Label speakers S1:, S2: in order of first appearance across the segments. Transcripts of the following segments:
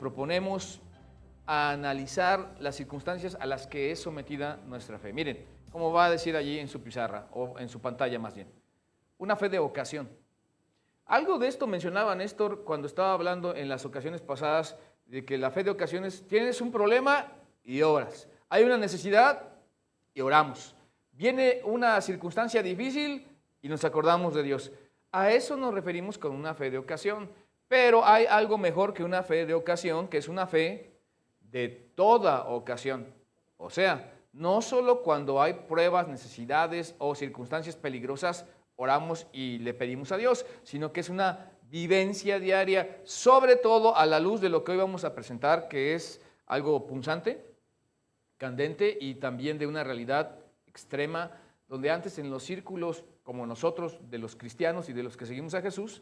S1: proponemos analizar las circunstancias a las que es sometida nuestra fe. Miren, como va a decir allí en su pizarra, o en su pantalla más bien, una fe de ocasión. Algo de esto mencionaba Néstor cuando estaba hablando en las ocasiones pasadas, de que la fe de ocasiones, tienes un problema y oras. Hay una necesidad y oramos. Viene una circunstancia difícil y nos acordamos de Dios. A eso nos referimos con una fe de ocasión. Pero hay algo mejor que una fe de ocasión, que es una fe de toda ocasión. O sea, no solo cuando hay pruebas, necesidades o circunstancias peligrosas, oramos y le pedimos a Dios, sino que es una vivencia diaria, sobre todo a la luz de lo que hoy vamos a presentar, que es algo punzante, candente y también de una realidad extrema, donde antes en los círculos como nosotros, de los cristianos y de los que seguimos a Jesús,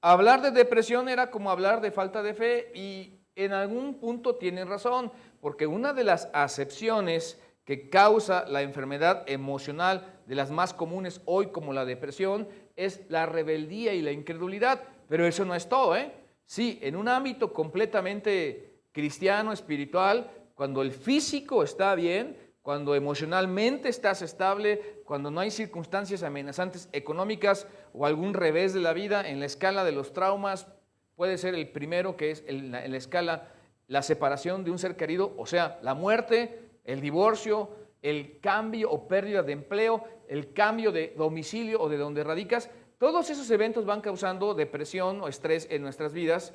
S1: hablar de depresión era como hablar de falta de fe y en algún punto tienen razón, porque una de las acepciones que causa la enfermedad emocional de las más comunes hoy como la depresión es la rebeldía y la incredulidad, pero eso no es todo, ¿eh? Sí, en un ámbito completamente cristiano, espiritual, cuando el físico está bien, cuando emocionalmente estás estable, cuando no hay circunstancias amenazantes económicas o algún revés de la vida, en la escala de los traumas puede ser el primero, que es en la escala la separación de un ser querido, o sea, la muerte, el divorcio, el cambio o pérdida de empleo, el cambio de domicilio o de donde radicas. Todos esos eventos van causando depresión o estrés en nuestras vidas,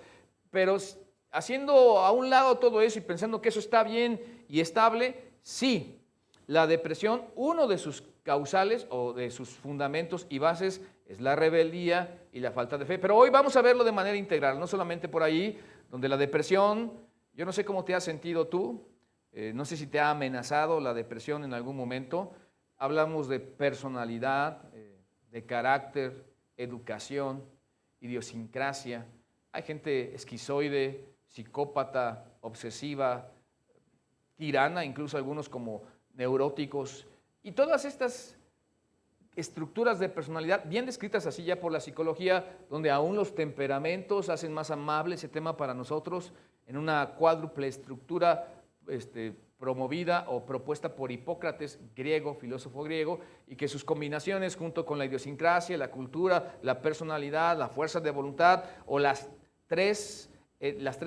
S1: pero haciendo a un lado todo eso y pensando que eso está bien y estable, sí, la depresión, uno de sus causales o de sus fundamentos y bases es la rebeldía y la falta de fe. Pero hoy vamos a verlo de manera integral, no solamente por ahí, donde la depresión, yo no sé cómo te has sentido tú, no sé si te ha amenazado la depresión en algún momento. Hablamos de personalidad, de carácter, educación, idiosincrasia. Hay gente esquizoide, psicópata, obsesiva, tirana, incluso algunos como neuróticos, y todas estas estructuras de personalidad bien descritas así ya por la psicología, donde aún los temperamentos hacen más amable ese tema para nosotros, en una cuádruple estructura promovida o propuesta por Hipócrates, griego, filósofo griego, y que sus combinaciones junto con la idiosincrasia, la cultura, la personalidad, la fuerza de voluntad o las tres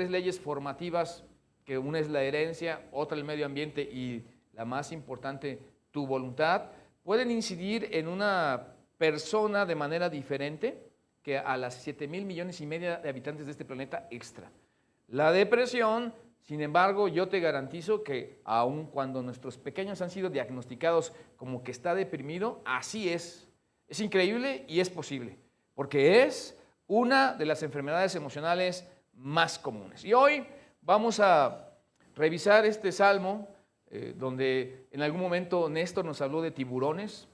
S1: leyes formativas, que una es la herencia, otra el medio ambiente y la más importante, tu voluntad, pueden incidir en una persona de manera diferente que a las 7,000 millones y medio de habitantes de este planeta extra. La depresión, sin embargo, yo te garantizo que aun cuando nuestros pequeños han sido diagnosticados como que está deprimido, así es. Es increíble y es posible, porque es una de las enfermedades emocionales más comunes. Y hoy vamos a revisar este salmo, donde en algún momento Néstor nos habló de tiburones,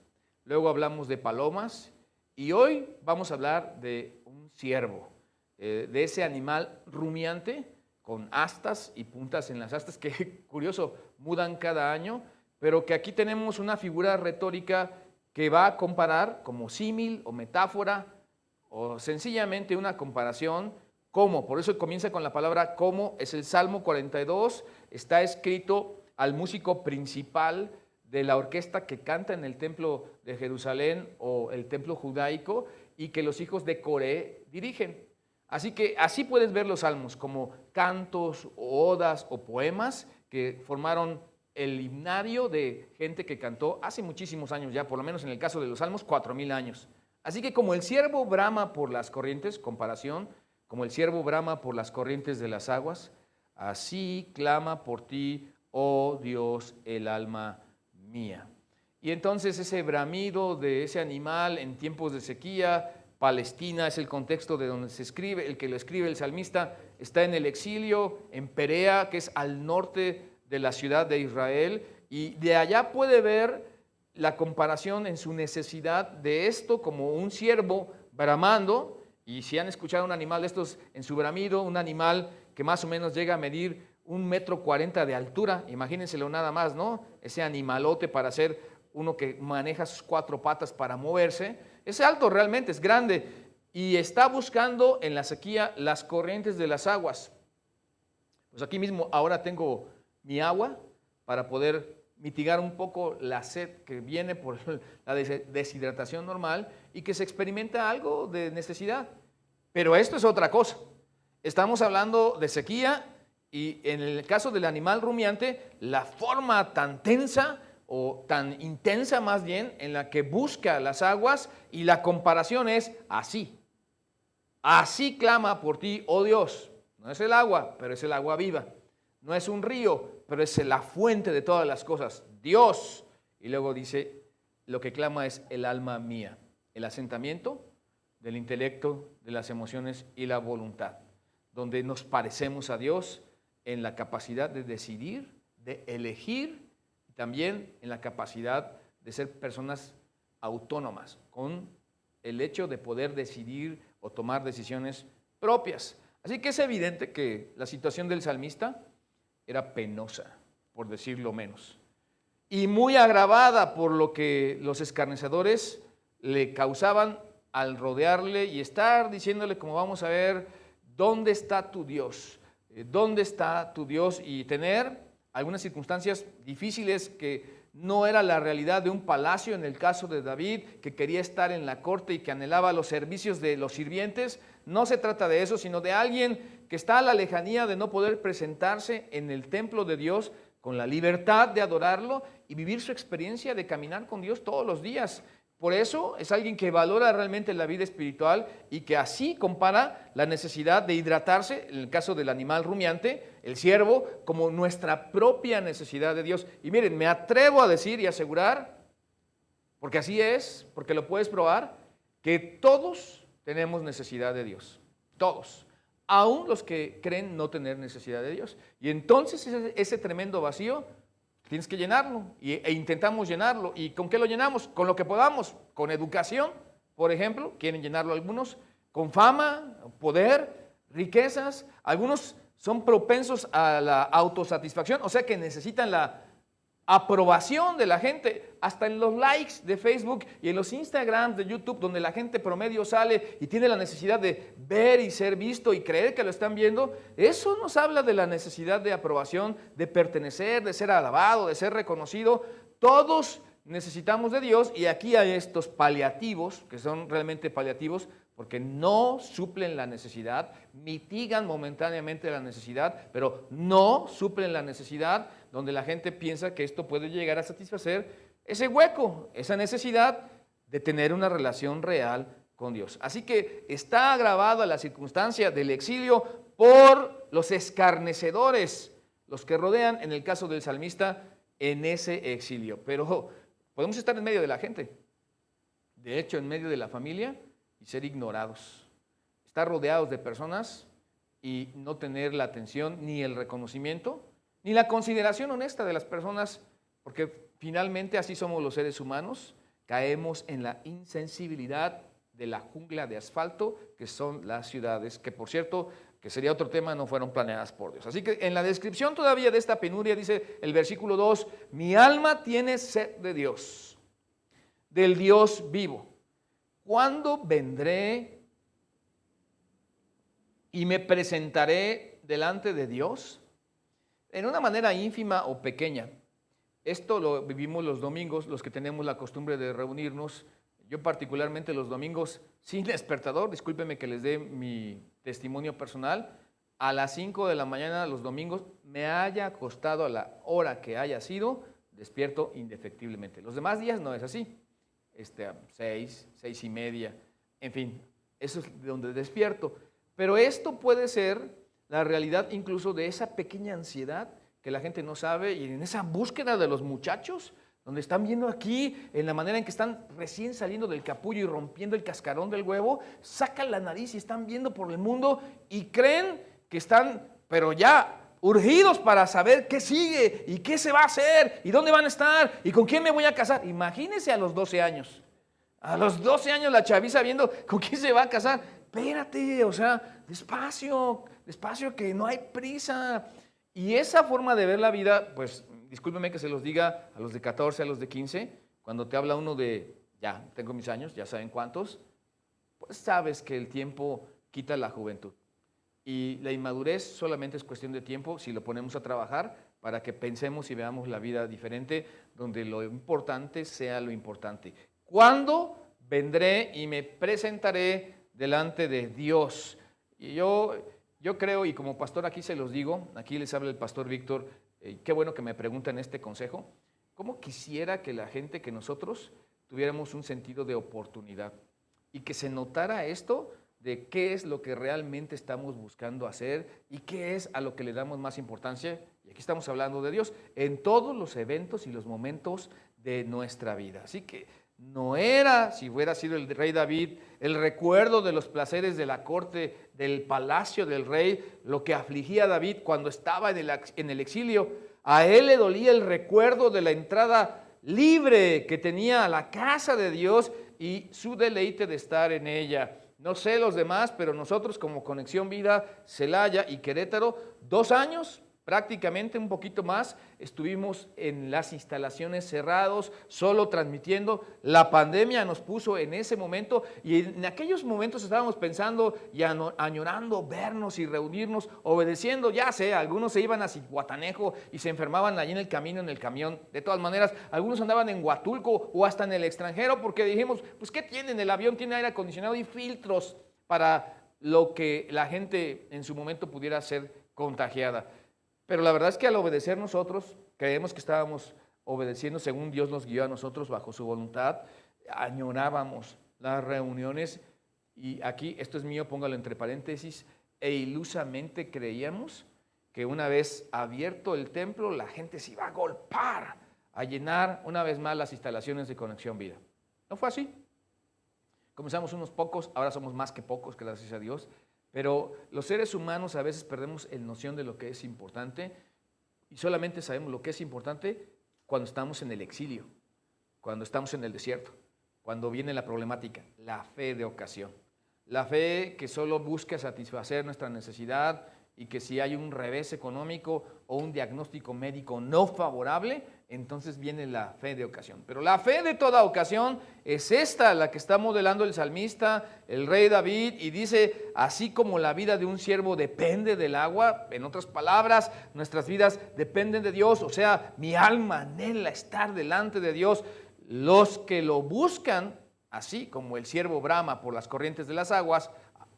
S1: luego hablamos de palomas y hoy vamos a hablar de un ciervo, de ese animal rumiante con astas y puntas en las astas que, curioso, mudan cada año, pero que aquí tenemos una figura retórica que va a comparar como símil o metáfora o sencillamente una comparación. ¿Cómo? Por eso comienza con la palabra cómo, es el Salmo 42, está escrito al músico principal de la orquesta que canta en el templo de Jerusalén o el templo judaico y que los hijos de Coré dirigen. Así que así puedes ver los salmos como cantos, odas o poemas que formaron el himnario de gente que cantó hace muchísimos años ya, por lo menos en el caso de los salmos, 4,000 años. Así que como el ciervo brama por las corrientes, comparación, como el ciervo brama por las corrientes de las aguas, así clama por ti, oh Dios, el alma mía. Y entonces ese bramido de ese animal en tiempos de sequía, Palestina es el contexto de donde se escribe, el que lo escribe el salmista está en el exilio, en Perea, que es al norte de la ciudad de Israel, y de allá puede ver la comparación en su necesidad de esto como un ciervo bramando, y si han escuchado un animal de estos en su bramido, un animal que más o menos llega a medir 1,40 m de altura, imagínenselo nada más, ¿no? Ese animalote para ser uno que maneja sus 4 patas para moverse, es alto realmente, es grande, y está buscando en la sequía las corrientes de las aguas. Pues aquí mismo ahora tengo mi agua para poder mitigar un poco la sed que viene por la deshidratación normal y que se experimenta algo de necesidad. Pero esto es otra cosa. Estamos hablando de sequía y en el caso del animal rumiante, la forma tan tensa o tan intensa más bien en la que busca las aguas, y la comparación es así. Así clama por ti, oh Dios. No es el agua, pero es el agua viva. No es un río, pero es la fuente de todas las cosas, Dios. Y luego dice, lo que clama es el alma mía, el asentamiento del intelecto, de las emociones y la voluntad, donde nos parecemos a Dios en la capacidad de decidir, de elegir, y también en la capacidad de ser personas autónomas, con el hecho de poder decidir o tomar decisiones propias. Así que es evidente que la situación del salmista era penosa, por decirlo menos, y muy agravada por lo que los escarnecedores le causaban al rodearle y estar diciéndole, como vamos a ver, ¿dónde está tu Dios? ¿Dónde está tu Dios? Y tener algunas circunstancias difíciles que no era la realidad de un palacio, en el caso de David, que quería estar en la corte y que anhelaba los servicios de los sirvientes. No se trata de eso, sino de alguien que está a la lejanía de no poder presentarse en el templo de Dios con la libertad de adorarlo y vivir su experiencia de caminar con Dios todos los días. Por eso es alguien que valora realmente la vida espiritual y que así compara la necesidad de hidratarse, en el caso del animal rumiante, el ciervo, como nuestra propia necesidad de Dios. Y miren, me atrevo a decir y asegurar, porque así es, porque lo puedes probar, que todos tenemos necesidad de Dios. Todos. Aún los que creen no tener necesidad de Dios. Y entonces ese tremendo vacío tienes que llenarlo e intentamos llenarlo. ¿Y con qué lo llenamos? Con lo que podamos, con educación, por ejemplo, quieren llenarlo algunos, con fama, poder, riquezas. Algunos son propensos a la autosatisfacción, o sea que necesitan la aprobación de la gente, hasta en los likes de Facebook y en los Instagrams de YouTube, donde la gente promedio sale y tiene la necesidad de ver y ser visto y creer que lo están viendo. Eso nos habla de la necesidad de aprobación, de pertenecer, de ser alabado, de ser reconocido. Todos necesitamos de Dios, y aquí hay estos paliativos, que son realmente paliativos, porque no suplen la necesidad, mitigan momentáneamente la necesidad, pero no suplen la necesidad, donde la gente piensa que esto puede llegar a satisfacer ese hueco, esa necesidad de tener una relación real con Dios. Así que está agravada la circunstancia del exilio por los escarnecedores, los que rodean, en el caso del salmista, en ese exilio. Pero podemos estar en medio de la gente, de hecho en medio de la familia, y ser ignorados, estar rodeados de personas y no tener la atención, ni el reconocimiento, ni la consideración honesta de las personas, porque finalmente así somos los seres humanos, caemos en la insensibilidad de la jungla de asfalto que son las ciudades, que por cierto, que sería otro tema, no fueron planeadas por Dios. Así que en la descripción todavía de esta penuria dice el versículo 2, mi alma tiene sed de Dios, del Dios vivo. ¿Cuándo vendré y me presentaré delante de Dios? En una manera ínfima o pequeña. Esto lo vivimos los domingos, los que tenemos la costumbre de reunirnos. Yo particularmente los domingos sin despertador, discúlpenme que les dé mi testimonio personal, a las 5 de la mañana los domingos, me haya acostado a la hora que haya sido, despierto indefectiblemente. Los demás días no es así. A 6, 6:30, en fin, eso es donde despierto. Pero esto puede ser la realidad incluso de esa pequeña ansiedad que la gente no sabe, y en esa búsqueda de los muchachos, donde están viendo aquí, en la manera en que están recién saliendo del capullo y rompiendo el cascarón del huevo, sacan la nariz y están viendo por el mundo y creen que están, pero ya urgidos para saber qué sigue y qué se va a hacer y dónde van a estar y con quién me voy a casar. Imagínense a los 12 años. A los 12 años la chaviza viendo con quién se va a casar. Espérate, o sea, despacio, despacio, que no hay prisa. Y esa forma de ver la vida, pues discúlpenme que se los diga a los de 14, a los de 15, cuando te habla uno de, ya tengo mis años, ya saben cuántos, pues sabes que el tiempo quita la juventud. Y la inmadurez solamente es cuestión de tiempo si lo ponemos a trabajar para que pensemos y veamos la vida diferente, donde lo importante sea lo importante. ¿Cuándo vendré y me presentaré delante de Dios? Y yo creo, y como pastor aquí se los digo, aquí les habla el pastor Víctor, qué bueno que me preguntan este consejo. ¿Cómo quisiera que la gente, que nosotros tuviéramos un sentido de oportunidad y que se notara esto de qué es lo que realmente estamos buscando hacer y qué es a lo que le damos más importancia? Y aquí estamos hablando de Dios en todos los eventos y los momentos de nuestra vida. Así que no era, si hubiera sido el rey David, el recuerdo de los placeres de la corte, del palacio del rey, lo que afligía a David cuando estaba en el exilio. A él le dolía el recuerdo de la entrada libre que tenía a la casa de Dios y su deleite de estar en ella. No sé los demás, pero nosotros como Conexión Vida, Celaya y Querétaro, 2 años, prácticamente un poquito más, estuvimos en las instalaciones cerrados, solo transmitiendo. La pandemia nos puso en ese momento y en aquellos momentos estábamos pensando y añorando vernos y reunirnos, obedeciendo, ya sé, algunos se iban a Zihuatanejo y se enfermaban allí en el camino, en el camión. De todas maneras, algunos andaban en Huatulco o hasta en el extranjero porque dijimos, pues ¿qué tienen? El avión tiene aire acondicionado y filtros para lo que la gente en su momento pudiera ser contagiada. Pero la verdad es que al obedecer nosotros, creemos que estábamos obedeciendo según Dios nos guió a nosotros bajo su voluntad, añorábamos las reuniones y aquí, esto es mío, póngalo entre paréntesis, e ilusamente creíamos que una vez abierto el templo, la gente se iba a golpar, a llenar una vez más las instalaciones de Conexión Vida. No fue así. Comenzamos unos pocos, ahora somos más que pocos, gracias a Dios. Pero los seres humanos a veces perdemos la noción de lo que es importante y solamente sabemos lo que es importante cuando estamos en el exilio, cuando estamos en el desierto, cuando viene la problemática, la fe de ocasión. La fe que solo busca satisfacer nuestra necesidad y que si hay un revés económico o un diagnóstico médico no favorable, entonces viene la fe de ocasión. Pero la fe de toda ocasión es esta, la que está modelando el salmista, el rey David, y dice, así como la vida de un siervo depende del agua, en otras palabras, nuestras vidas dependen de Dios, o sea, mi alma anhela estar delante de Dios. Los que lo buscan, así como el siervo brama por las corrientes de las aguas,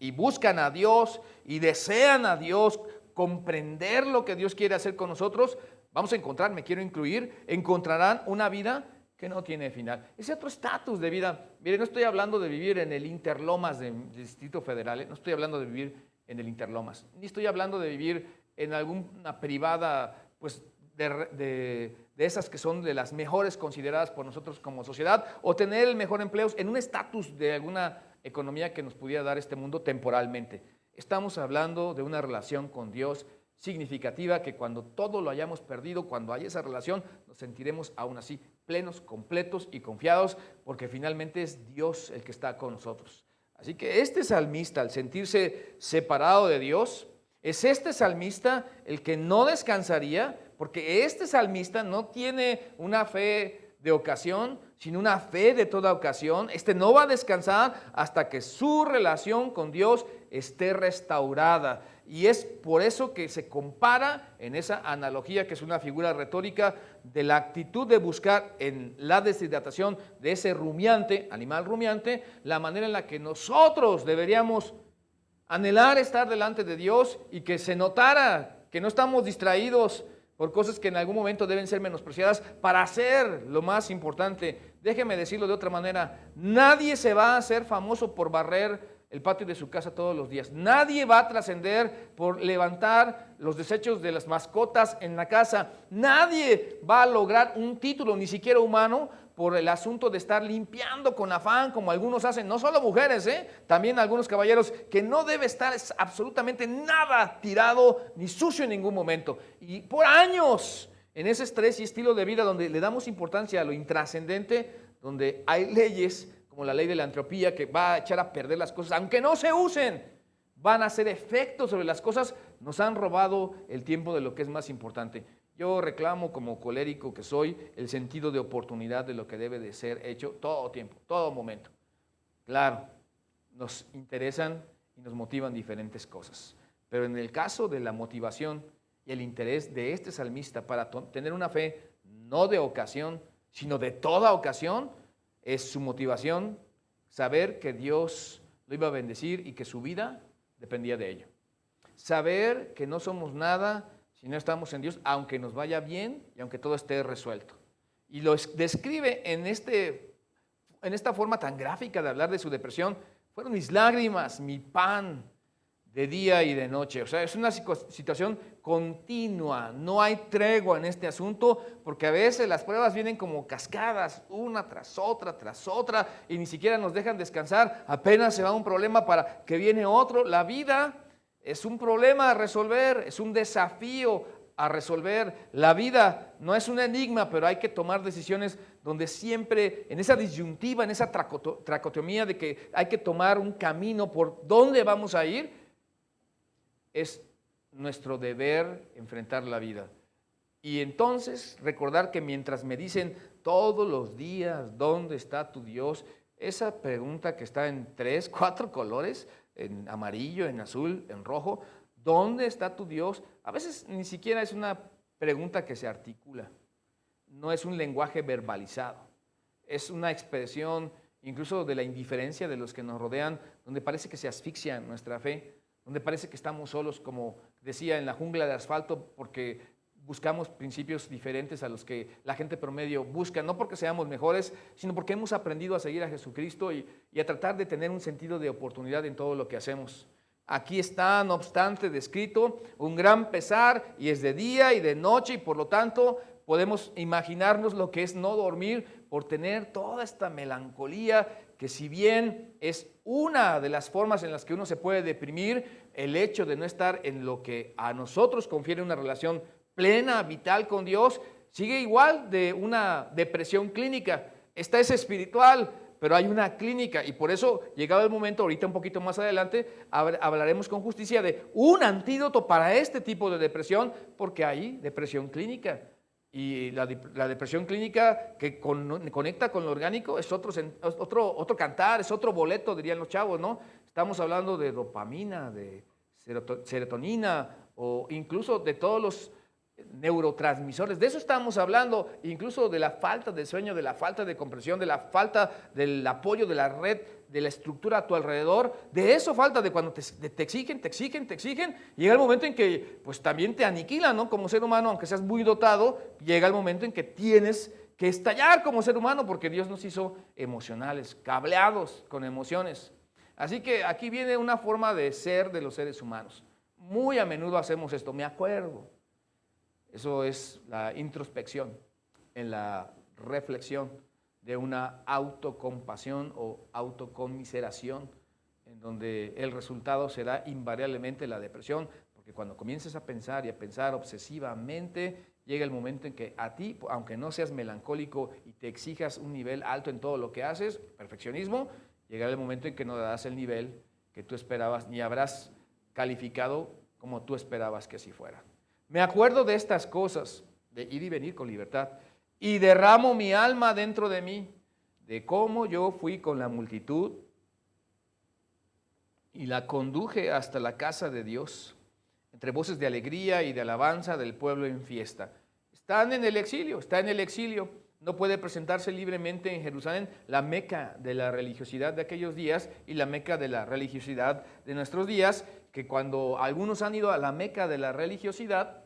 S1: y buscan a Dios y desean a Dios, comprender lo que Dios quiere hacer con nosotros, vamos a encontrar, me quiero incluir, encontrarán una vida que no tiene final. Ese otro estatus de vida, mire, no estoy hablando de vivir en el Interlomas del Distrito Federal, no estoy hablando de vivir en el Interlomas, ni estoy hablando de vivir en alguna privada, pues, de esas que son de las mejores consideradas por nosotros como sociedad, o tener el mejor empleo en un estatus de alguna economía que nos pudiera dar este mundo temporalmente. Estamos hablando de una relación con Dios significativa que cuando todo lo hayamos perdido, cuando haya esa relación, nos sentiremos aún así plenos, completos y confiados, porque finalmente es Dios el que está con nosotros. Así que este salmista, al sentirse separado de Dios, es este salmista el que no descansaría, porque este salmista no tiene una fe de ocasión, sino una fe de toda ocasión. Este no va a descansar hasta que su relación con Dios esté restaurada. Y es por eso que se compara en esa analogía, que es una figura retórica, de la actitud de buscar en la deshidratación de ese rumiante, animal rumiante, la manera en la que nosotros deberíamos anhelar estar delante de Dios y que se notara que no estamos distraídos por cosas que en algún momento deben ser menospreciadas para hacer lo más importante. Déjeme decirlo de otra manera, nadie se va a hacer famoso por barrer el patio de su casa todos los días. Nadie va a trascender por levantar los desechos de las mascotas en la casa. Nadie va a lograr un título, ni siquiera humano, por el asunto de estar limpiando con afán, como algunos hacen, no solo mujeres, también algunos caballeros, que no debe estar absolutamente nada tirado ni sucio en ningún momento. Y por años, en ese estrés y estilo de vida donde le damos importancia a lo intrascendente, donde hay leyes como la ley de la entropía que va a echar a perder las cosas, aunque no se usen, van a hacer efectos sobre las cosas, nos han robado el tiempo de lo que es más importante. Yo reclamo, como colérico que soy, el sentido de oportunidad de lo que debe de ser hecho todo tiempo, todo momento. Claro, nos interesan y nos motivan diferentes cosas, Pero en el caso de la motivación y el interés de este salmista para tener una fe no de ocasión, sino de toda ocasión, es su motivación saber que Dios lo iba a bendecir y que su vida dependía de ello. Saber que no somos nada si no estamos en Dios, aunque nos vaya bien y aunque todo esté resuelto. Y lo describe en esta forma tan gráfica de hablar de su depresión. Fueron mis lágrimas, mi pan de día y de noche. O sea, es una situación continua, no hay tregua en este asunto, porque a veces las pruebas vienen como cascadas, una tras otra, y ni siquiera nos dejan descansar. Apenas se va un problema para que viene otro. La vida es un problema a resolver, es un desafío a resolver. La vida no es un enigma, pero hay que tomar decisiones donde siempre, en esa disyuntiva, en esa tracotomía de que hay que tomar un camino por dónde vamos a ir, es nuestro deber enfrentar la vida. Y entonces recordar que mientras me dicen todos los días, ¿dónde está tu Dios? Esa pregunta que está en 3, 4 colores, en amarillo, en azul, en rojo, ¿dónde está tu Dios? A veces ni siquiera es una pregunta que se articula, no es un lenguaje verbalizado, es una expresión incluso de la indiferencia de los que nos rodean, donde parece que se asfixia nuestra fe, donde parece que estamos solos, como decía, en la jungla de asfalto, porque buscamos principios diferentes a los que la gente promedio busca, no porque seamos mejores, sino porque hemos aprendido a seguir a Jesucristo y a tratar de tener un sentido de oportunidad en todo lo que hacemos. Aquí está, no obstante, descrito un gran pesar, y es de día y de noche, y por lo tanto podemos imaginarnos lo que es no dormir por tener toda esta melancolía, que si bien es una de las formas en las que uno se puede deprimir, el hecho de no estar en lo que a nosotros confiere una relación plena, vital con Dios, sigue igual de una depresión clínica. Esta es espiritual, pero hay una clínica, y por eso, llegado el momento, ahorita un poquito más adelante, hablaremos con justicia de un antídoto para este tipo de depresión, porque hay depresión clínica. Y la depresión clínica que conecta con lo orgánico es otro cantar, es otro boleto, dirían los chavos, ¿no? Estamos hablando de dopamina, de serotonina, o incluso de todos los neurotransmisores. De eso estamos hablando, incluso de la falta de sueño, de la falta de comprensión, de la falta del apoyo de la red, de la estructura a tu alrededor. De eso falta, de cuando te exigen, llega el momento en que pues también te aniquilan, ¿no? Como ser humano, aunque seas muy dotado, llega el momento en que tienes que estallar como ser humano, porque Dios nos hizo emocionales, cableados con emociones. Así que aquí viene una forma de ser de los seres humanos. Muy a menudo hacemos esto, me acuerdo. Eso es la introspección, en la reflexión de una autocompasión o autoconmiseración, en donde el resultado será invariablemente la depresión, porque cuando comiences a pensar y a pensar obsesivamente, llega el momento en que a ti, aunque no seas melancólico y te exijas un nivel alto en todo lo que haces, perfeccionismo, llegará el momento en que no darás el nivel que tú esperabas, ni habrás calificado como tú esperabas que así fuera. Me acuerdo de estas cosas, de ir y venir con libertad, y derramo mi alma dentro de mí, de cómo yo fui con la multitud y la conduje hasta la casa de Dios, entre voces de alegría y de alabanza del pueblo en fiesta. Está en el exilio, no puede presentarse libremente en Jerusalén, la meca de la religiosidad de aquellos días y la meca de la religiosidad de nuestros días, que cuando algunos han ido a la meca de la religiosidad,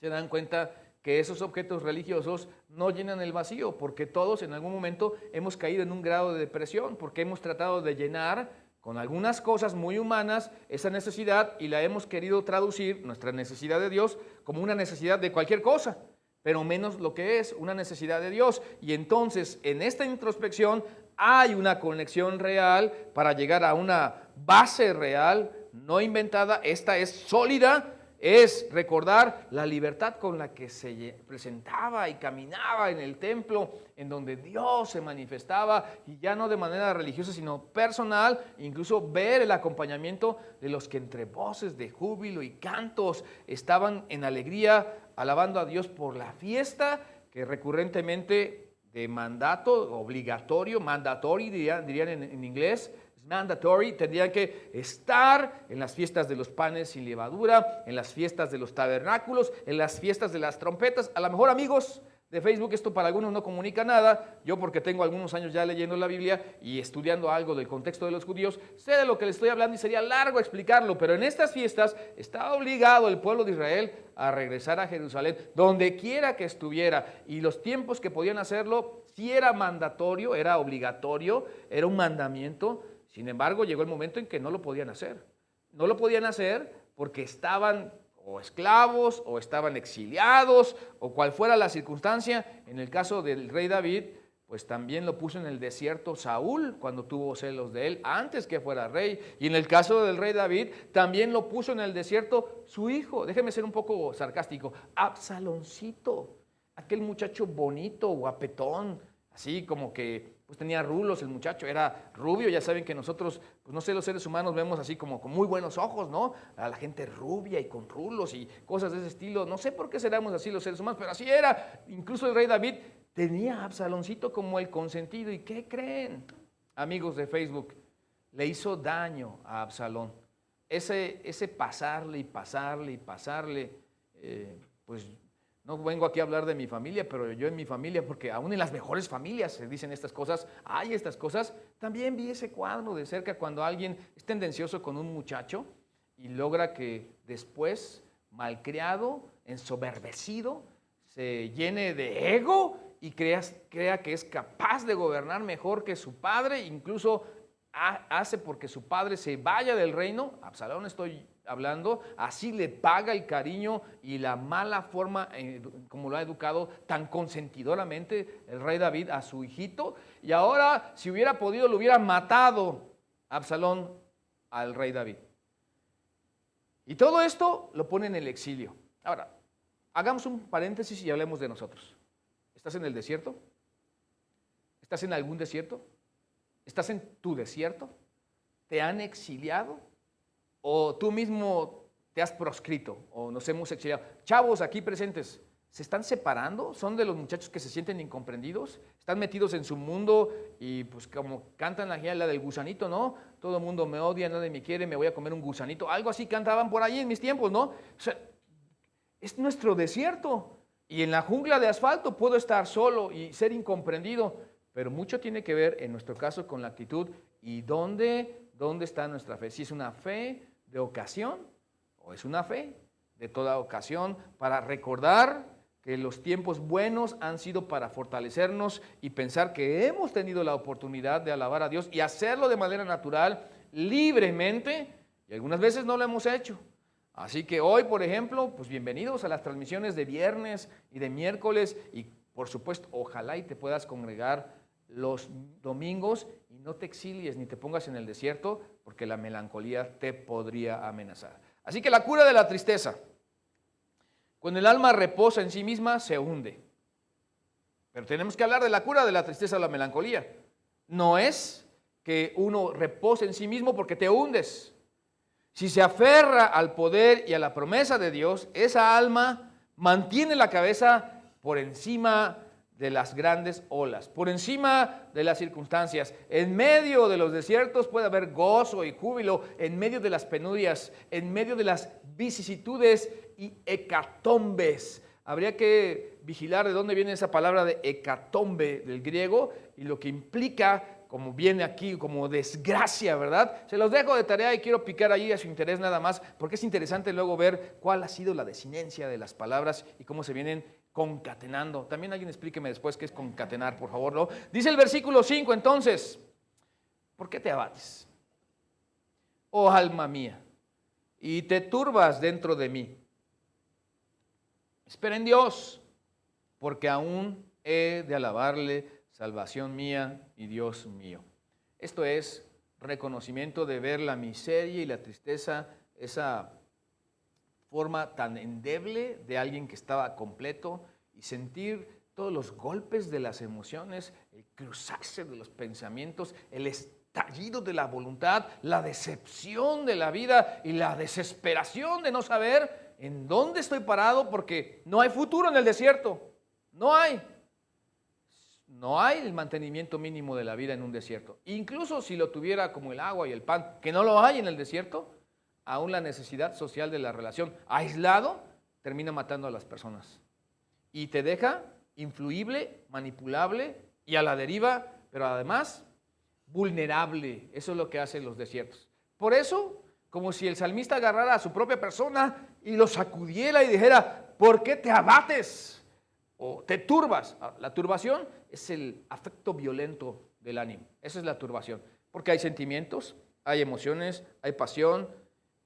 S1: se dan cuenta que esos objetos religiosos no llenan el vacío, porque todos en algún momento hemos caído en un grado de depresión, porque hemos tratado de llenar con algunas cosas muy humanas esa necesidad y la hemos querido traducir, nuestra necesidad de Dios, como una necesidad de cualquier cosa, pero menos lo que es una necesidad de Dios. Y entonces en esta introspección hay una conexión real para llegar a una base real, no inventada. Esta es sólida, es recordar la libertad con la que se presentaba y caminaba en el templo, en donde Dios se manifestaba, y ya no de manera religiosa, sino personal. Incluso ver el acompañamiento de los que entre voces de júbilo y cantos estaban en alegría, alabando a Dios por la fiesta que recurrentemente de mandato, obligatorio, mandatory dirían en inglés, es mandatory, tendrían que estar en las fiestas de los panes sin levadura, en las fiestas de los tabernáculos, en las fiestas de las trompetas. A lo mejor, amigos de Facebook, esto para algunos no comunica nada. Yo, porque tengo algunos años ya leyendo la Biblia y estudiando algo del contexto de los judíos, sé de lo que les estoy hablando y sería largo explicarlo, pero en estas fiestas está obligado el pueblo de Israel a regresar a Jerusalén, donde quiera que estuviera, y los tiempos que podían hacerlo, sí era mandatorio, era obligatorio, era un mandamiento. Sin embargo, llegó el momento en que no lo podían hacer. No lo podían hacer porque estaban o esclavos, o estaban exiliados, o cual fuera la circunstancia. En el caso del rey David, pues también lo puso en el desierto Saúl, cuando tuvo celos de él, antes que fuera rey. Y en el caso del rey David, también lo puso en el desierto su hijo, déjeme ser un poco sarcástico, Absaloncito, aquel muchacho bonito, guapetón, así como que pues tenía rulos el muchacho, era rubio. Ya saben que nosotros, pues no sé, los seres humanos vemos así como con muy buenos ojos, ¿no? A la gente rubia y con rulos y cosas de ese estilo. No sé por qué seramos así los seres humanos, pero así era. Incluso el rey David tenía a Absaloncito como el consentido. ¿Y qué creen, amigos de Facebook? Le hizo daño a Absalón. Ese pasarle y pasarle y pasarle, pues no vengo aquí a hablar de mi familia, pero yo en mi familia, porque aún en las mejores familias se dicen estas cosas, hay estas cosas. También vi ese cuadro de cerca cuando alguien es tendencioso con un muchacho y logra que después, malcriado, ensoberbecido, se llene de ego y crea que es capaz de gobernar mejor que su padre, incluso hace porque su padre se vaya del reino. Absalón estoy hablando, así le paga el cariño y la mala forma como lo ha educado tan consentidoramente el rey David a su hijito. Y ahora, si hubiera podido, lo hubiera matado Absalón al rey David. Y todo esto lo pone en el exilio. Ahora, hagamos un paréntesis y hablemos de nosotros. ¿Estás en el desierto? ¿Estás en algún desierto? ¿Estás en tu desierto? ¿Te han exiliado? ¿O tú mismo te has proscrito? ¿O nos hemos exiliado? Chavos aquí presentes, ¿se están separando? ¿Son de los muchachos que se sienten incomprendidos? ¿Están metidos en su mundo y pues como cantan la del gusanito, ¿no? Todo el mundo me odia, nadie me quiere, me voy a comer un gusanito. Algo así cantaban por ahí en mis tiempos, ¿no? O sea, es nuestro desierto. Y en la jungla de asfalto puedo estar solo y ser incomprendido. Pero mucho tiene que ver, en nuestro caso, con la actitud y dónde está nuestra fe. Si es una fe de ocasión o es una fe de toda ocasión, para recordar que los tiempos buenos han sido para fortalecernos y pensar que hemos tenido la oportunidad de alabar a Dios y hacerlo de manera natural, libremente, y algunas veces no lo hemos hecho. Así que hoy, por ejemplo, pues bienvenidos a las transmisiones de viernes y de miércoles, y por supuesto, ojalá y te puedas congregar los domingos y no te exilies ni te pongas en el desierto, porque la melancolía te podría amenazar. Así que la cura de la tristeza. Cuando el alma reposa en sí misma, se hunde. Pero tenemos que hablar de la cura de la tristeza o la melancolía. No es que uno repose en sí mismo porque te hundes. Si se aferra al poder y a la promesa de Dios, esa alma mantiene la cabeza por encima de las grandes olas, por encima de las circunstancias. En medio de los desiertos puede haber gozo y júbilo, en medio de las penurias, en medio de las vicisitudes y hecatombes. Habría que vigilar de dónde viene esa palabra de hecatombe del griego y lo que implica, como viene aquí, como desgracia, ¿verdad? Se los dejo de tarea y quiero picar ahí a su interés nada más, porque es interesante luego ver cuál ha sido la desinencia de las palabras y cómo se vienen concatenando. También alguien explíqueme después qué es concatenar, por favor, ¿no? Dice el versículo 5, entonces, ¿por qué te abates, oh alma mía, y te turbas dentro de mí? Espera en Dios, porque aún he de alabarle, salvación mía y Dios mío. Esto es reconocimiento de ver la miseria y la tristeza, esa forma tan endeble de alguien que estaba completo, y sentir todos los golpes de las emociones, el cruzarse de los pensamientos, el estallido de la voluntad, la decepción de la vida y la desesperación de no saber en dónde estoy parado, porque no hay futuro en el desierto, no hay. no hay el mantenimiento mínimo de la vida en un desierto. Incluso si lo tuviera como el agua y el pan, que no lo hay en el desierto, aún la necesidad social de la relación aislado termina matando a las personas. Y te deja influible, manipulable y a la deriva, pero además vulnerable. Eso es lo que hacen los desiertos. Por eso, como si el salmista agarrara a su propia persona y lo sacudiera y dijera, ¿por qué te abates? O te turbas. La turbación es el afecto violento del ánimo. Esa es la turbación. Porque hay sentimientos, hay emociones, hay pasión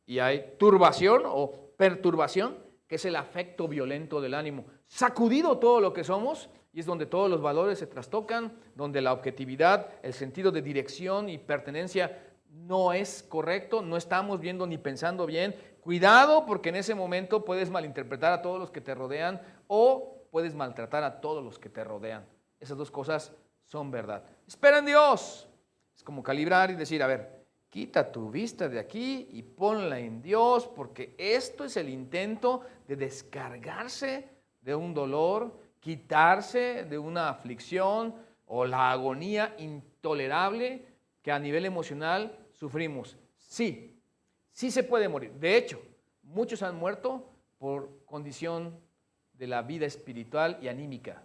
S1: y hay turbación o perturbación, que es el afecto violento del ánimo. Sacudido todo lo que somos, y es donde todos los valores se trastocan, donde la objetividad, el sentido de dirección y pertenencia no es correcto, no estamos viendo ni pensando bien. Cuidado, porque en ese momento puedes malinterpretar a todos los que te rodean o puedes maltratar a todos los que te rodean. Esas dos cosas son verdad. Espera en Dios. Es como calibrar y decir, a ver, quita tu vista de aquí y ponla en Dios, porque esto es el intento de descargarse de un dolor, quitarse de una aflicción o la agonía intolerable que a nivel emocional sufrimos. Sí, sí se puede morir. De hecho, muchos han muerto por condición de la vida espiritual y anímica,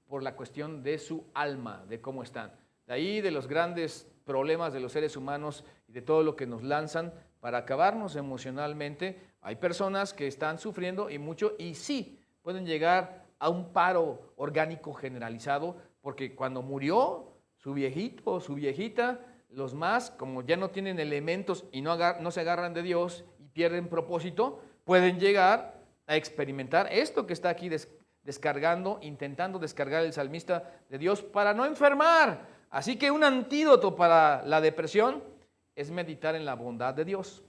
S1: por la cuestión de su alma, de cómo están. De ahí de los grandes problemas de los seres humanos y de todo lo que nos lanzan para acabarnos emocionalmente. Hay personas que están sufriendo y mucho, y sí, pueden llegar a un paro orgánico generalizado, porque cuando murió su viejito o su viejita, los más, como ya no tienen elementos y no se agarran de Dios y pierden propósito, pueden llegar a experimentar esto que está aquí descargando, intentando descargar el salmista de Dios para no enfermar. Así que un antídoto para la depresión es meditar en la bondad de Dios.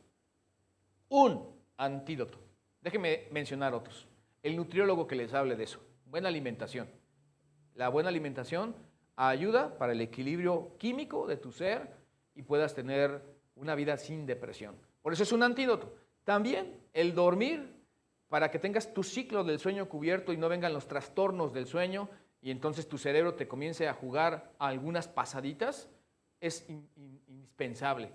S1: Un antídoto. Déjenme mencionar otros. El nutriólogo que les hable de eso. Buena alimentación. La buena alimentación ayuda para el equilibrio químico de tu ser y puedas tener una vida sin depresión. Por eso es un antídoto. También el dormir, para que tengas tu ciclo del sueño cubierto y no vengan los trastornos del sueño y entonces tu cerebro te comience a jugar algunas pasaditas, es indispensable.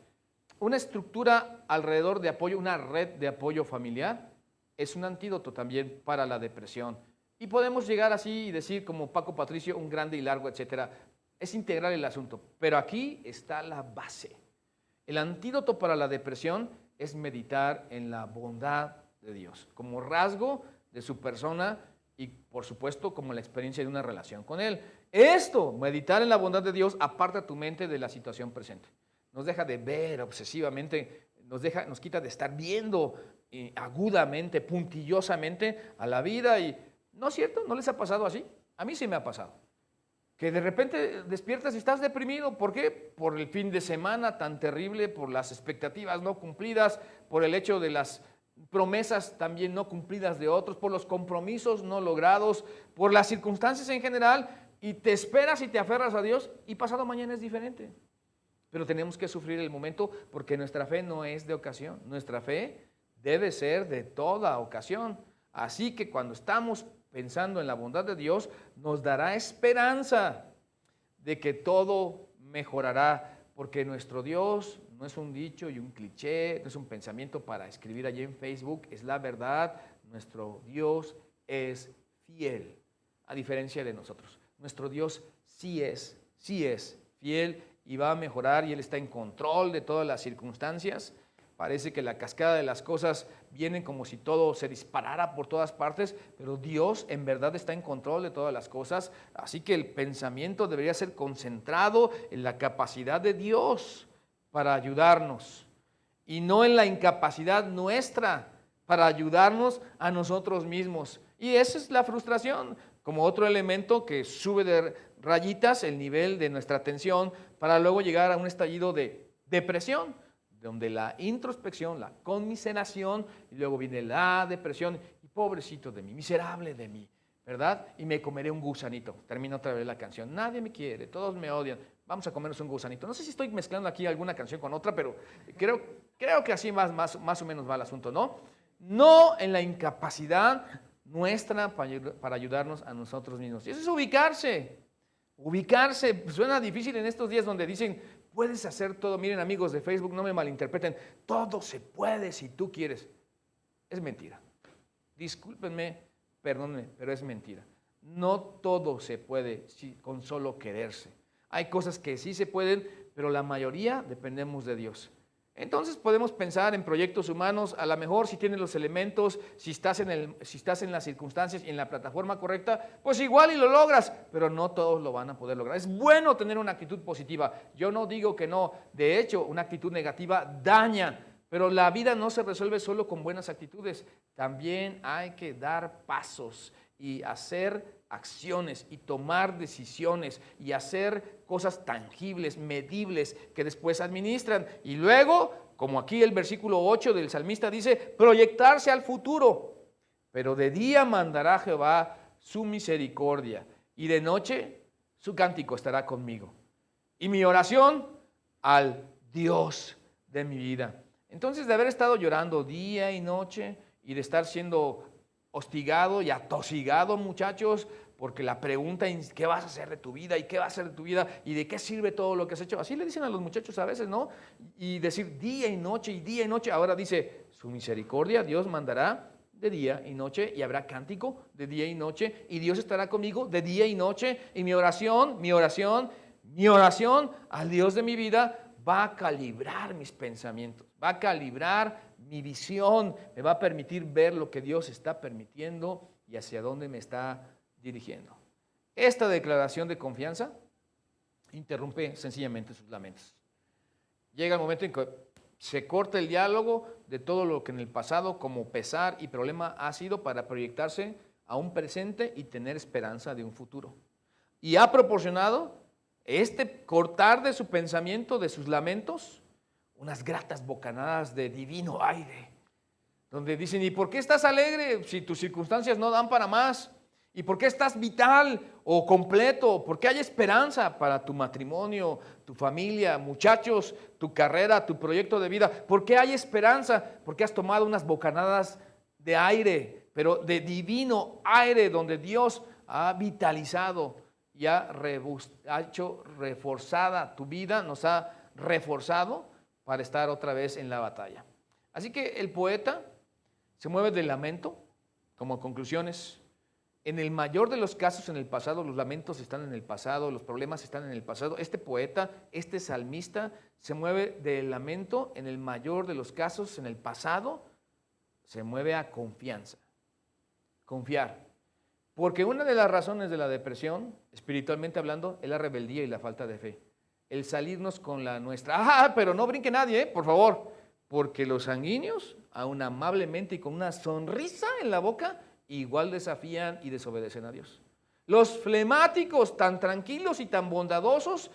S1: Una estructura alrededor de apoyo, una red de apoyo familiar, es un antídoto también para la depresión. Y podemos llegar así y decir, como Paco Patricio, un grande y largo, etcétera. Es integral el asunto, pero aquí está la base. El antídoto para la depresión es meditar en la bondad de Dios, como rasgo de su persona y por supuesto como la experiencia de una relación con Él. Esto, meditar en la bondad de Dios, aparta tu mente de la situación presente. Nos deja de ver obsesivamente, nos quita de estar viendo agudamente, puntillosamente a la vida. Y ¿no es cierto? ¿No les ha pasado así? A mí sí me ha pasado. Que de repente despiertas y estás deprimido. ¿Por qué? Por el fin de semana tan terrible, por las expectativas no cumplidas, por el hecho de las promesas también no cumplidas de otros, por los compromisos no logrados, por las circunstancias en general, y te esperas y te aferras a Dios y pasado mañana es diferente. Pero tenemos que sufrir el momento porque nuestra fe no es de ocasión, nuestra fe debe ser de toda ocasión. Así que cuando estamos pensando en la bondad de Dios, nos dará esperanza de que todo mejorará, porque nuestro Dios no es un dicho y un cliché, no es un pensamiento para escribir allí en Facebook, es la verdad. Nuestro Dios es fiel, a diferencia de nosotros. Nuestro Dios sí es fiel y va a mejorar, y Él está en control de todas las circunstancias. Parece que la cascada de las cosas viene como si todo se disparara por todas partes, pero Dios en verdad está en control de todas las cosas. Así que el pensamiento debería ser concentrado en la capacidad de Dios para ayudarnos y no en la incapacidad nuestra para ayudarnos a nosotros mismos. Y esa es la frustración, como otro elemento que sube de rayitas el nivel de nuestra atención para luego llegar a un estallido de depresión, donde la introspección, la conmiseración, y luego viene la depresión, y pobrecito de mí, miserable de mí, ¿verdad? Y me comeré un gusanito. Termina otra vez la canción. Nadie me quiere, todos me odian. Vamos a comernos un gusanito. No sé si estoy mezclando aquí alguna canción con otra, pero creo que así más o menos va el asunto, ¿no? No en la incapacidad nuestra para ayudarnos a nosotros mismos. Y eso es ubicarse. Ubicarse, suena difícil en estos días donde dicen, puedes hacer todo. Miren, amigos de Facebook, no me malinterpreten, todo se puede si tú quieres. Es mentira. Discúlpenme, perdónenme, pero es mentira. No todo se puede con solo quererse. Hay cosas que sí se pueden, pero la mayoría dependemos de Dios. Entonces podemos pensar en proyectos humanos, a lo mejor si tienes los elementos, si estás en las circunstancias y en la plataforma correcta, pues igual y lo logras, pero no todos lo van a poder lograr. Es bueno tener una actitud positiva, yo no digo que no, de hecho una actitud negativa daña, pero la vida no se resuelve solo con buenas actitudes, también hay que dar pasos y hacer acciones y tomar decisiones y hacer cosas tangibles, medibles, que después administran. Y luego, como aquí el versículo 8 del salmista dice, proyectarse al futuro. Pero de día mandará Jehová su misericordia y de noche su cántico estará conmigo. Y mi oración al Dios de mi vida. Entonces, de haber estado llorando día y noche y de estar siendo hostigado y atosigado, muchachos, porque la pregunta es ¿qué vas a hacer de tu vida? ¿Y qué vas a hacer de tu vida? ¿Y de qué sirve todo lo que has hecho? Así le dicen a los muchachos a veces, ¿no? Y decir día y noche y día y noche. Ahora dice, su misericordia Dios mandará de día y noche y habrá cántico de día y noche y Dios estará conmigo de día y noche y mi oración al Dios de mi vida va a calibrar mis pensamientos, va a calibrar mi visión, me va a permitir ver lo que Dios está permitiendo y hacia dónde me está dirigiendo. Esta declaración de confianza interrumpe sencillamente sus lamentos. Llega el momento en que se corta el diálogo de todo lo que en el pasado como pesar y problema ha sido para proyectarse a un presente y tener esperanza de un futuro. Y ha proporcionado este cortar de su pensamiento, de sus lamentos, unas gratas bocanadas de divino aire, donde dicen, ¿y por qué estás alegre si tus circunstancias no dan para más? ¿Y por qué estás vital o completo? ¿Por qué hay esperanza para tu matrimonio, tu familia, muchachos, tu carrera, tu proyecto de vida? ¿Por qué hay esperanza? Porque has tomado unas bocanadas de aire, pero de divino aire, donde Dios ha vitalizado y ha hecho reforzada tu vida, nos ha reforzado para estar otra vez en la batalla. Así que el poeta se mueve del lamento como conclusiones. En el mayor de los casos en el pasado, los lamentos están en el pasado, los problemas están en el pasado. Este poeta, este salmista, se mueve del lamento en el mayor de los casos en el pasado, se mueve a confianza. Confiar. Porque una de las razones de la depresión, espiritualmente hablando, es la rebeldía y la falta de fe. El salirnos con la nuestra, pero no brinque nadie, por favor, porque los sanguíneos, aún amablemente y con una sonrisa en la boca, igual desafían y desobedecen a Dios. Los flemáticos, tan tranquilos y tan bondadosos,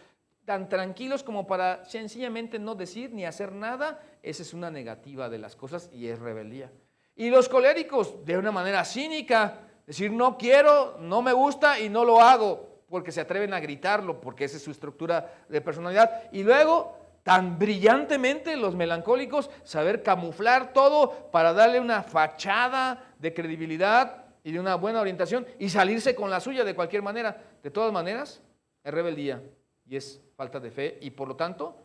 S1: tan tranquilos como para sencillamente no decir ni hacer nada, esa es una negativa de las cosas y es rebeldía. Y los coléricos, de una manera cínica, decir no quiero, no me gusta y no lo hago, porque se atreven a gritarlo, porque esa es su estructura de personalidad. Y luego, tan brillantemente los melancólicos, saber camuflar todo para darle una fachada de credibilidad y de una buena orientación y salirse con la suya de cualquier manera. De todas maneras, es rebeldía y es falta de fe y por lo tanto,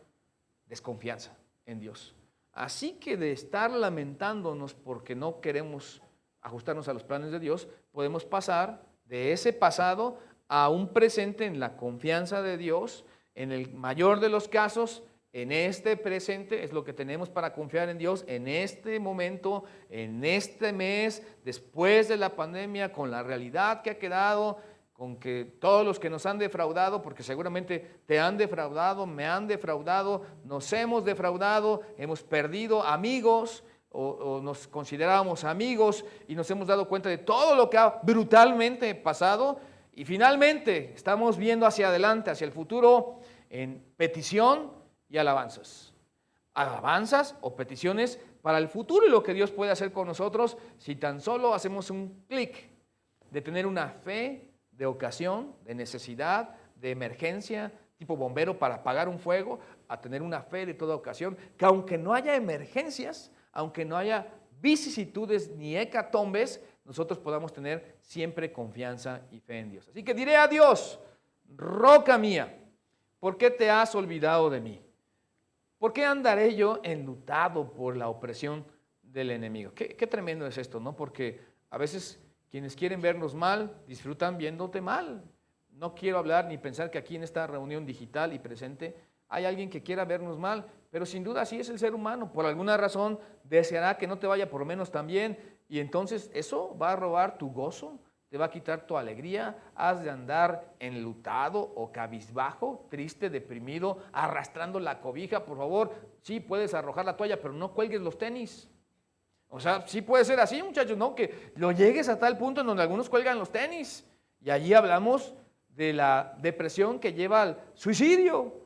S1: desconfianza en Dios. Así que de estar lamentándonos porque no queremos ajustarnos a los planes de Dios, podemos pasar de ese pasado a un presente en la confianza de Dios, en el mayor de los casos, en este presente es lo que tenemos para confiar en Dios, en este momento, en este mes, después de la pandemia, con la realidad que ha quedado, con que todos los que nos han defraudado, porque seguramente te han defraudado, me han defraudado, nos hemos defraudado, hemos perdido amigos, o nos considerábamos amigos y nos hemos dado cuenta de todo lo que ha brutalmente pasado y finalmente estamos viendo hacia adelante, hacia el futuro en petición y alabanzas. Alabanzas o peticiones para el futuro y lo que Dios puede hacer con nosotros si tan solo hacemos un clic de tener una fe de ocasión, de necesidad, de emergencia, tipo bombero para apagar un fuego, a tener una fe de toda ocasión, que aunque no haya emergencias, aunque no haya vicisitudes ni hecatombes, nosotros podamos tener siempre confianza y fe en Dios. Así que diré a Dios, roca mía, ¿por qué te has olvidado de mí? ¿Por qué andaré yo enlutado por la opresión del enemigo? Qué tremendo es esto, ¿no? Porque a veces quienes quieren vernos mal disfrutan viéndote mal. No quiero hablar ni pensar que aquí en esta reunión digital y presente hay alguien que quiera vernos mal, pero sin duda así es el ser humano. Por alguna razón deseará que no te vaya por lo menos tan bien, y entonces eso va a robar tu gozo, te va a quitar tu alegría, has de andar enlutado o cabizbajo, triste, deprimido, arrastrando la cobija. Por favor, sí puedes arrojar la toalla, pero no cuelgues los tenis. O sea, sí puede ser así, muchachos, ¿no? Que lo llegues a tal punto en donde algunos cuelgan los tenis. Y allí hablamos de la depresión que lleva al suicidio.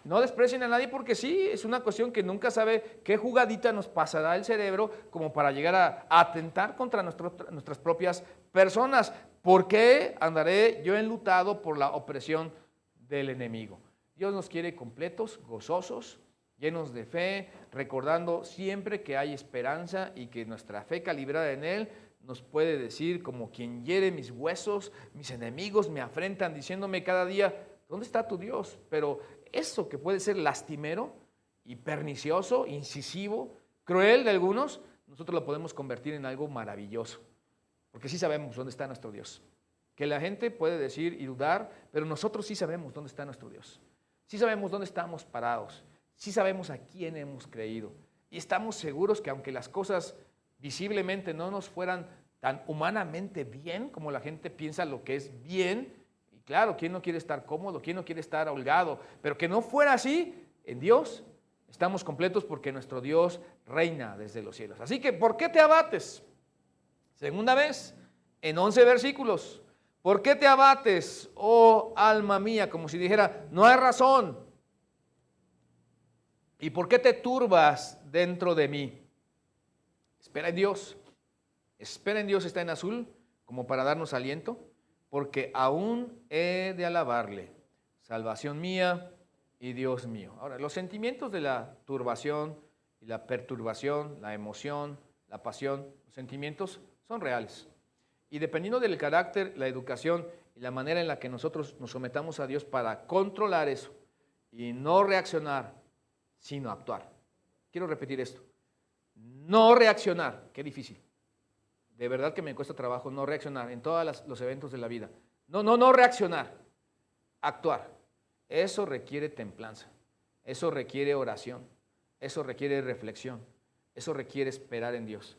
S1: No desprecien a nadie, porque sí, es una cuestión que nunca sabe qué jugadita nos pasará el cerebro como para llegar a atentar contra nuestras propias personas. ¿Por qué andaré yo enlutado por la opresión del enemigo? Dios nos quiere completos, gozosos, llenos de fe, recordando siempre que hay esperanza y que nuestra fe calibrada en Él nos puede decir, como quien hiere mis huesos, mis enemigos me afrentan diciéndome cada día, ¿dónde está tu Dios? Pero eso que puede ser lastimero y pernicioso, incisivo, cruel de algunos, nosotros lo podemos convertir en algo maravilloso, porque sí sabemos dónde está nuestro Dios. Que la gente puede decir y dudar, pero nosotros sí sabemos dónde está nuestro Dios. Sí sabemos dónde estamos parados, sí sabemos a quién hemos creído, y estamos seguros que aunque las cosas visiblemente no nos fueran tan humanamente bien como la gente piensa lo que es bien, y claro, ¿quién no quiere estar cómodo? ¿Quién no quiere estar holgado? Pero que no fuera así, en Dios estamos completos, porque nuestro Dios reina desde los cielos. Así que, ¿por qué te abates? Segunda vez, en 11 versículos. ¿Por qué te abates, oh alma mía? Como si dijera, no hay razón. ¿Y por qué te turbas dentro de mí? Espera en Dios. Espera en Dios está en azul, como para darnos aliento, porque aún he de alabarle, salvación mía y Dios mío. Ahora, los sentimientos de la turbación y la perturbación, la emoción, la pasión, los sentimientos son reales. Y dependiendo del carácter, la educación y la manera en la que nosotros nos sometamos a Dios para controlar eso y no reaccionar, sino actuar. Quiero repetir esto. No reaccionar, qué difícil. De verdad que me cuesta trabajo no reaccionar en todos los eventos de la vida. No reaccionar, actuar. Eso requiere templanza, eso requiere oración, eso requiere reflexión, eso requiere esperar en Dios.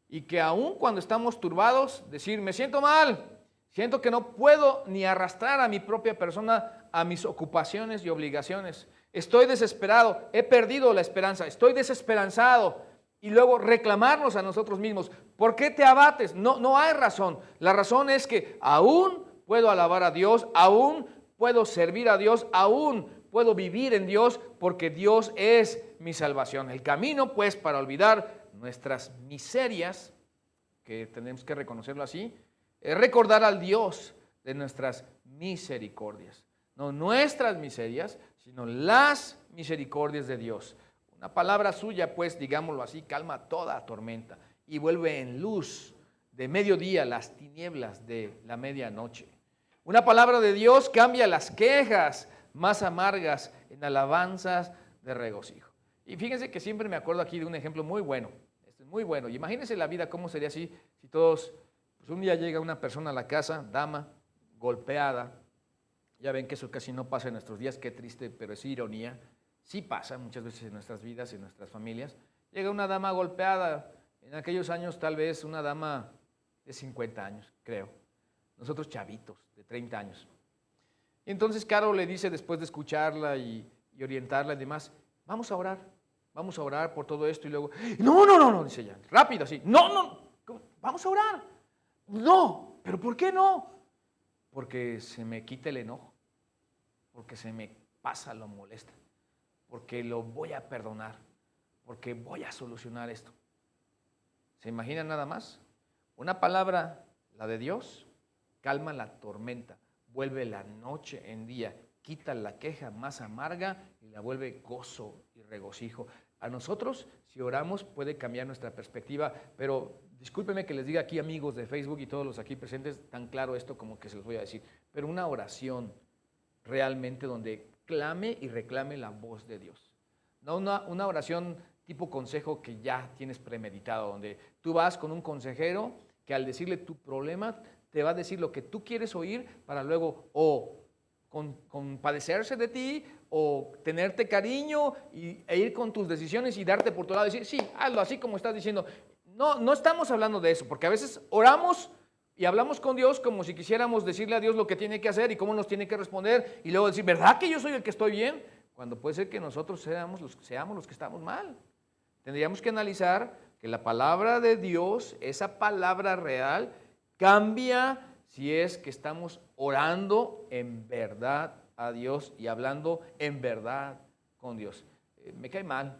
S1: Y que aun cuando estamos turbados, decir, me siento mal, siento que no puedo ni arrastrar a mi propia persona a mis ocupaciones y obligaciones. Estoy desesperado, he perdido la esperanza, estoy desesperanzado. Y luego reclamarnos a nosotros mismos, ¿por qué te abates? No hay razón. La razón es que aún puedo alabar a Dios, aún puedo servir a Dios, aún puedo vivir en Dios, porque Dios es mi salvación. El camino, pues, para olvidar nuestras miserias, que tenemos que reconocerlo así, es recordar al Dios de nuestras misericordias. No nuestras miserias, sino las misericordias de Dios. Una palabra suya, pues, digámoslo así, calma toda tormenta y vuelve en luz de mediodía las tinieblas de la medianoche. Una palabra de Dios cambia las quejas más amargas en alabanzas de regocijo. Y fíjense que siempre me acuerdo aquí de un ejemplo muy bueno. Este es muy bueno. Y imagínense la vida, cómo sería así si todos, pues un día llega una persona a la casa, dama, golpeada. Ya ven que eso casi no pasa en nuestros días, qué triste, pero es ironía. Sí pasa muchas veces en nuestras vidas, en nuestras familias. Llega una dama golpeada, en aquellos años tal vez una dama de 50 años, creo. Nosotros chavitos, de 30 años. Y entonces Caro le dice, después de escucharla y orientarla y demás, vamos a orar por todo esto. Y luego, no, dice ella, rápido así, no, vamos a orar. No, pero ¿por qué no? Porque se me quita el enojo, porque se me pasa lo molesta, porque lo voy a perdonar, porque voy a solucionar esto. ¿Se imaginan nada más? Una palabra, la de Dios, calma la tormenta, vuelve la noche en día, quita la queja más amarga y la vuelve gozo y regocijo. A nosotros, si oramos, puede cambiar nuestra perspectiva, pero discúlpenme que les diga aquí, amigos de Facebook y todos los aquí presentes, tan claro esto como que se los voy a decir, pero una oración realmente donde clame y reclame la voz de Dios. No una oración tipo consejo que ya tienes premeditado, donde tú vas con un consejero que al decirle tu problema te va a decir lo que tú quieres oír para luego o compadecerse de ti o tenerte cariño e ir con tus decisiones y darte por tu lado y decir, sí, hazlo así como estás diciendo. No estamos hablando de eso, porque a veces oramos y hablamos con Dios como si quisiéramos decirle a Dios lo que tiene que hacer y cómo nos tiene que responder y luego decir, ¿verdad que yo soy el que estoy bien? Cuando puede ser que nosotros seamos los que estamos mal. Tendríamos que analizar que la palabra de Dios, esa palabra real, cambia si es que estamos orando en verdad a Dios y hablando en verdad con Dios. Me cae mal.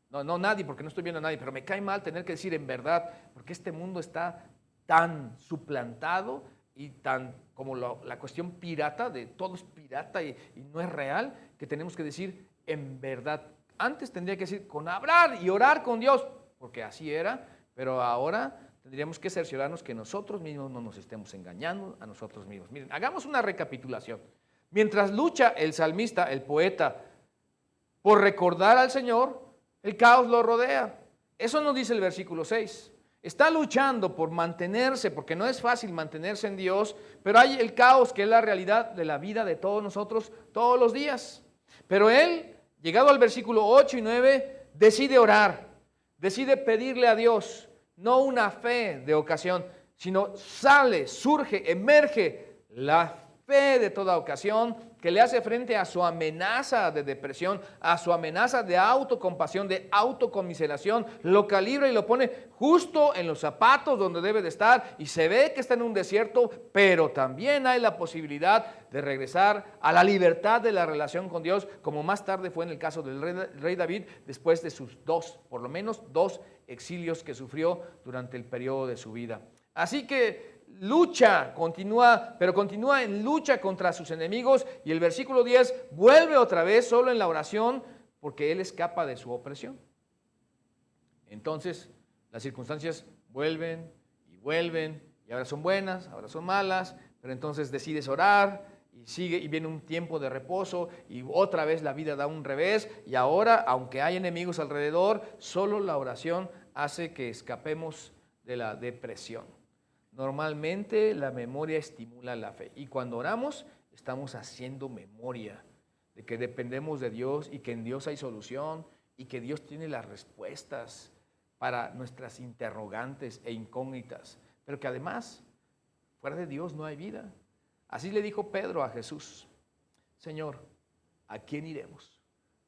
S1: No nadie, porque no estoy viendo a nadie, pero me cae mal tener que decir en verdad, porque este mundo está tan suplantado y tan como la cuestión pirata, de todo es pirata y no es real, que tenemos que decir en verdad. Antes tendría que decir con hablar y orar con Dios, porque así era, pero ahora tendríamos que cerciorarnos que nosotros mismos no nos estemos engañando a nosotros mismos. Miren, hagamos una recapitulación. Mientras lucha el salmista, el poeta, por recordar al Señor, el caos lo rodea. Eso nos dice el versículo 6. Está luchando por mantenerse, porque no es fácil mantenerse en Dios, pero hay el caos que es la realidad de la vida de todos nosotros todos los días. Pero él, llegado al versículo 8 y 9, decide orar, decide pedirle a Dios, no una fe de ocasión, sino surge, emerge la fe de toda ocasión que le hace frente a su amenaza de depresión, a su amenaza de autocompasión, de autocomiseración, lo calibra y lo pone justo en los zapatos donde debe de estar y se ve que está en un desierto, pero también hay la posibilidad de regresar a la libertad de la relación con Dios, como más tarde fue en el caso del rey David, después de sus por lo menos dos exilios que sufrió durante el periodo de su vida. Así que lucha, pero continúa en lucha contra sus enemigos y el versículo 10 vuelve otra vez solo en la oración porque él escapa de su opresión. Entonces las circunstancias vuelven y ahora son buenas, ahora son malas, pero entonces decides orar y sigue y viene un tiempo de reposo y otra vez la vida da un revés y ahora, aunque hay enemigos alrededor, solo la oración hace que escapemos de la depresión. Normalmente la memoria estimula la fe y cuando oramos estamos haciendo memoria de que dependemos de Dios y que en Dios hay solución y que Dios tiene las respuestas para nuestras interrogantes e incógnitas, pero que además fuera de Dios no hay vida. Así le dijo Pedro a Jesús, Señor, ¿a quién iremos?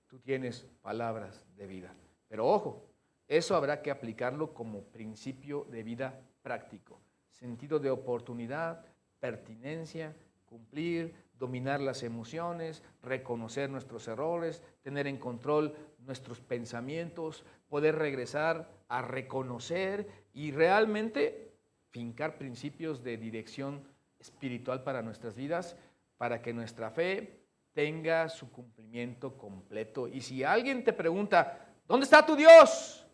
S1: Tú tienes palabras de vida. Pero ojo, eso habrá que aplicarlo como principio de vida práctico. Sentido de oportunidad, pertinencia, cumplir, dominar las emociones, reconocer nuestros errores, tener en control nuestros pensamientos, poder regresar a reconocer y realmente fincar principios de dirección espiritual para nuestras vidas, para que nuestra fe tenga su cumplimiento completo. Y si alguien te pregunta, ¿dónde está tu Dios?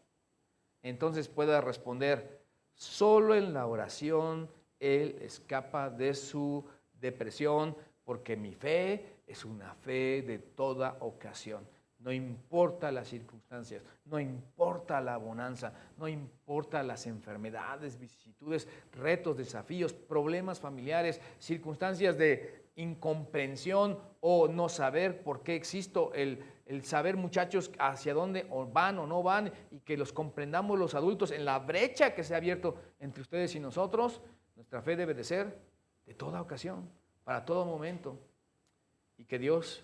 S1: Entonces pueda responder, solo en la oración Él escapa de su depresión, porque mi fe es una fe de toda ocasión. No importa las circunstancias, no importa la bonanza, no importa las enfermedades, vicisitudes, retos, desafíos, problemas familiares, circunstancias de incomprensión o no saber por qué existo, el saber, muchachos, hacia dónde van o no van y que los comprendamos los adultos en la brecha que se ha abierto entre ustedes y nosotros. Nuestra fe debe de ser de toda ocasión, para todo momento, y que Dios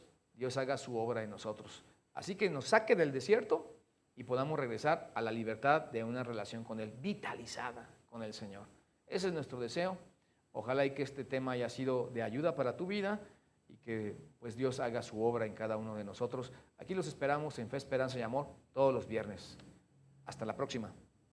S1: haga su obra en nosotros. Así que nos saque del desierto y podamos regresar a la libertad de una relación con Él, vitalizada con el Señor. Ese es nuestro deseo. Ojalá y que este tema haya sido de ayuda para tu vida y que pues Dios haga su obra en cada uno de nosotros. Aquí los esperamos en Fe, Esperanza y Amor todos los viernes. Hasta la próxima.